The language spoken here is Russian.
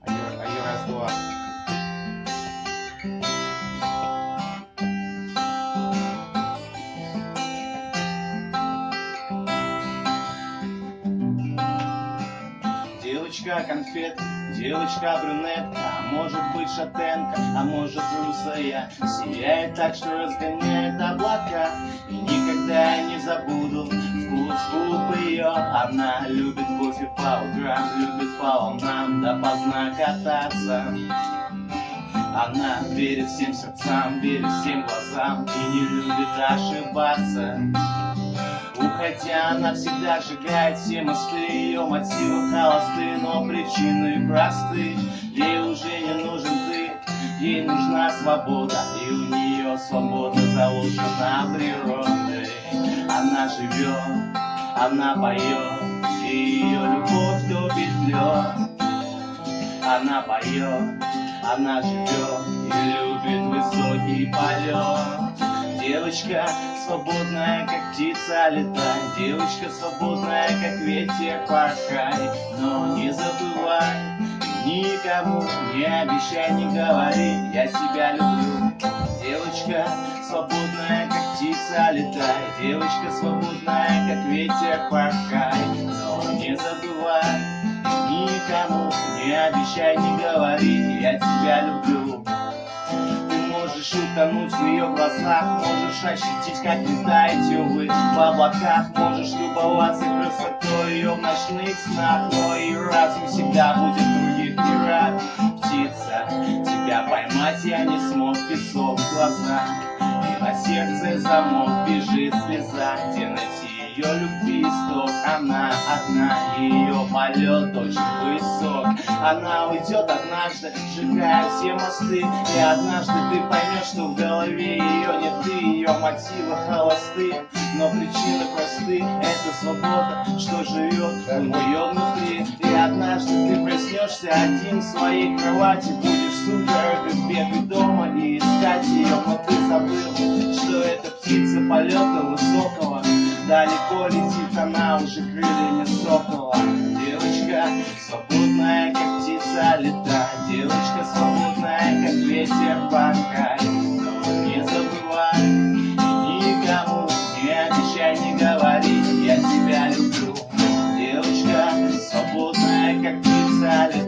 Раз, два. Девочка конфет, девочка брюнет, а может быть шатенка, а может русая, сияет так, что разгоняет облака. И никогда я не забуду вкус губ ее. Она любит кофе по утрам, любит по волнам допоздна кататься. Она верит всем сердцам, верит всем глазам и не любит ошибаться. Уходя, она всегда сжигает все мосты. Ее мотивы холосты, но причины просты. Ей уже не нужен ты, ей нужна свобода. И у нее свобода заложена природой. Она живет, она поет, и ее любовь топит лед. Она поет, она живет и любит высокий полет. Девочка свободная, как птица, летай. Девочка свободная, как ветер, порхай. Но не забывай, никому не обещай, не говори, я тебя люблю. Девочка свободная, как птица, летай. Девочка свободная, как ветер, порхай. Но не забывай, никому не обещай, не говори, я тебя люблю. Можешь утонуть в ее глазах, можешь ощутить, как летает увы в облаках, можешь любоваться красотой ее в ночных снах, но и разум всегда будет в других мирах. Птица, тебя поймать я не смог, песок в глазах, и на сердце замок, бежит слеза, где найти ее любви исток. Она одна, ее полет очень высок. Она уйдет однажды, сжигая все мосты, и однажды ты поймешь, что в голове ее нет ты. Ее мотивы холосты, но причины просты. Это свобода, что живет в ее внутри. И однажды ты проснешься один в своей кровати, будешь судорогой бегать дома и искать ее, но ты забыл, что это птица полета высокого. Далеко летит она уже крыльями сокола. Девочка свободная, как птица, летай. Девочка свободная, как ветер, порхай. Но не забывай, никому не обещай, не говори, я тебя люблю. Девочка свободная, как птица, летай.